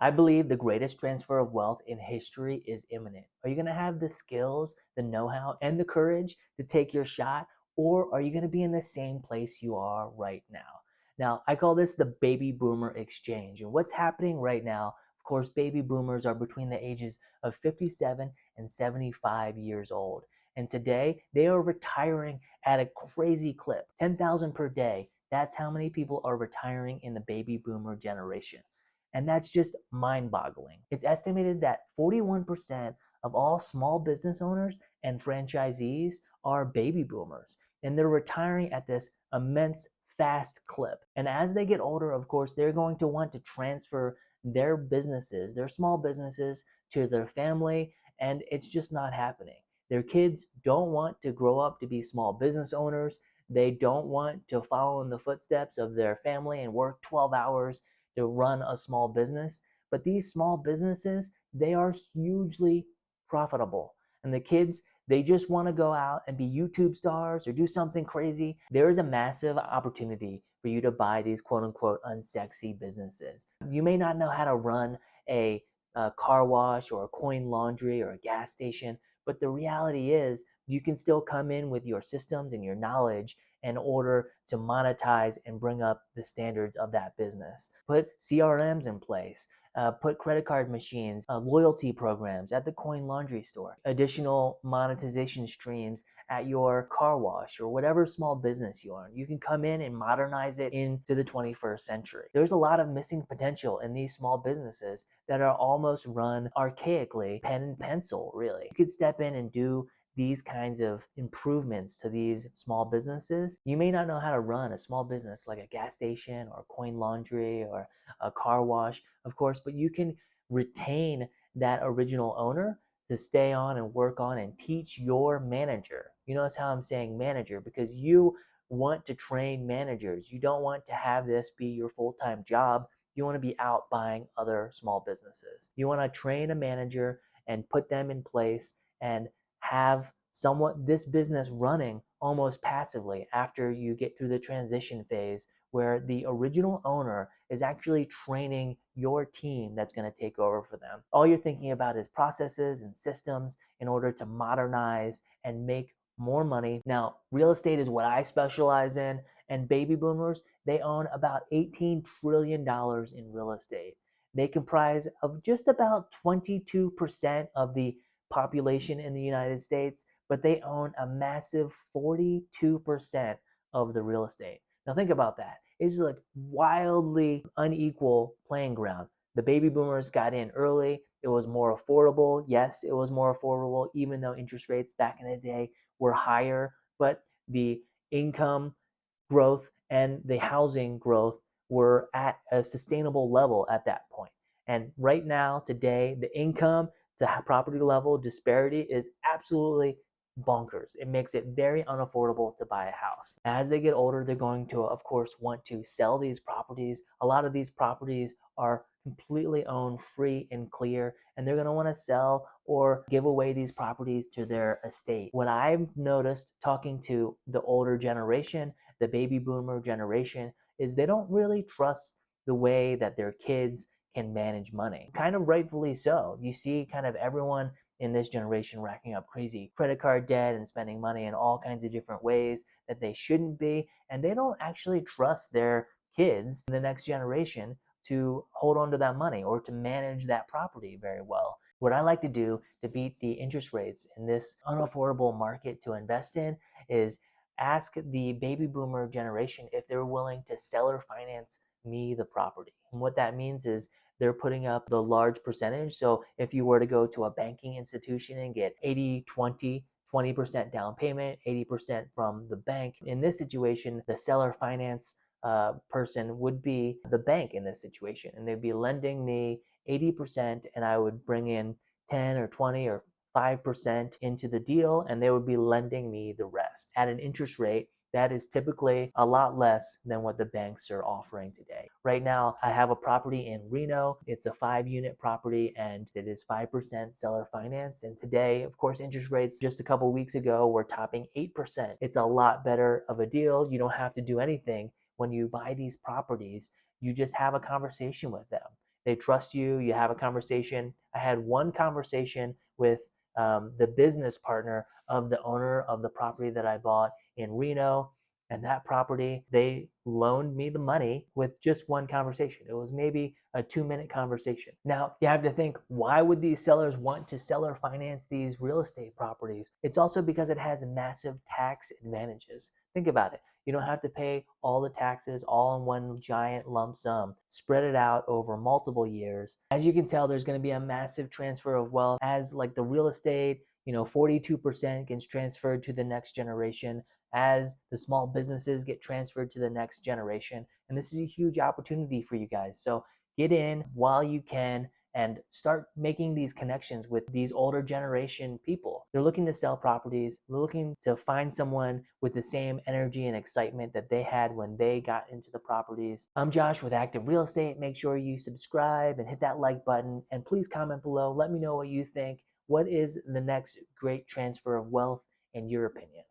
I believe the greatest transfer of wealth in history is imminent. Are you going to have the skills, the know how, and the courage to take your shot? Or are you going to be in the same place you are right now? Now, I call this the baby boomer exchange. And what's happening right now, of course, baby boomers are between the ages of 57 and 75 years old. And today, they are retiring at a crazy clip, 10,000 per day. That's how many people are retiring in the baby boomer generation. And that's just mind boggling. It's estimated that 41% of all small business owners and franchisees are baby boomers, and they're retiring at this immense fast clip. And as they get older, of course, they're going to want to transfer their businesses, their small businesses, to their family, and it's just not happening. Their kids don't want to grow up to be small business owners. They don't want to follow in the footsteps of their family and work 12 hours to run a small business. But these small businesses, they are hugely profitable. And the kids, they just want to go out and be YouTube stars or do something crazy. There is a massive opportunity for you to buy these quote unquote unsexy businesses. You may not know how to run a car wash or a coin laundry or a gas station, but the reality is you can still come in with your systems and your knowledge in order to monetize and bring up the standards of that business. Put CRMs in place, put credit card machines, loyalty programs at the coin laundry store, additional monetization streams at your car wash or whatever small business you own. You can come in and modernize it into the 21st century. There's a lot of missing potential in these small businesses that are almost run archaically, pen and pencil, really. You could step in and do these kinds of improvements to these small businesses. You may not know how to run a small business like a gas station or coin laundry or a car wash, of course, but you can retain that original owner to stay on and work on and teach your manager. You notice how I'm saying manager, because you want to train managers. You don't want to have this be your full-time job. You want to be out buying other small businesses. You want to train a manager and put them in place and have somewhat this business running almost passively after you get through the transition phase where the original owner is actually training your team that's going to take over for them. All you're thinking about is processes and systems in order to modernize and make more money. Now, real estate is what I specialize in, and baby boomers, they own about $18 trillion in real estate. They comprise of just about 22% of the population in the United States, but they own a massive 42% of the real estate. Now think about that. It's like wildly unequal playing ground. The baby boomers got in early. It was more affordable. Yes, it was more affordable, even though interest rates back in the day were higher, but the income growth and the housing growth were at a sustainable level at that point. And right now, today, the income to property level disparity is absolutely bonkers. It makes it very unaffordable to buy a house. As they get older, they're going to, of course, want to sell these properties. A lot of these properties are completely owned free and clear, and they're going to want to sell or give away these properties to their estate. What I've noticed talking to the older generation, the baby boomer generation, is they don't really trust the way that their kids can manage money. Kind of rightfully so. You see kind of everyone in this generation racking up crazy credit card debt and spending money in all kinds of different ways that they shouldn't be, and they don't actually trust their kids in the next generation to hold on to that money or to manage that property very well. What I like to do to beat the interest rates in this unaffordable market to invest in is ask the baby boomer generation if they're willing to seller finance me the property. And what that means is they're putting up the large percentage. So if you were to go to a banking institution and get 80-20% down payment, 80% from the bank, in this situation, the seller finance person would be the bank in this situation. And they'd be lending me 80%, and I would bring in 10 or 20 or 5% into the deal, and they would be lending me the rest at an interest rate that is typically a lot less than what the banks are offering today. Right now, I have a property in Reno. It's a 5-unit property and it is 5% seller finance. And today, of course, interest rates just a couple weeks ago were topping 8%. It's a lot better of a deal. You don't have to do anything when you buy these properties. You just have a conversation with them. They trust you. You have a conversation. I had one conversation with the business partner of the owner of the property that I bought in Reno. And that property, they loaned me the money with just one conversation. It was maybe a 2-minute conversation. Now, you have to think, why would these sellers want to sell or finance these real estate properties? It's also because it has massive tax advantages. Think about it. You don't have to pay all the taxes all in one giant lump sum. Spread it out over multiple years. As you can tell, there's going to be a massive transfer of wealth as like the real estate, 42% gets transferred to the next generation, as the small businesses get transferred to the next generation. And this is a huge opportunity for you guys. So get in while you can and start making these connections with these older generation people. They're looking to sell properties. They're looking to find someone with the same energy and excitement that they had when they got into the properties. I'm Josh with Active Real Estate. Make sure you subscribe and hit that like button. And please comment below. Let me know what you think. What is the next great transfer of wealth in your opinion?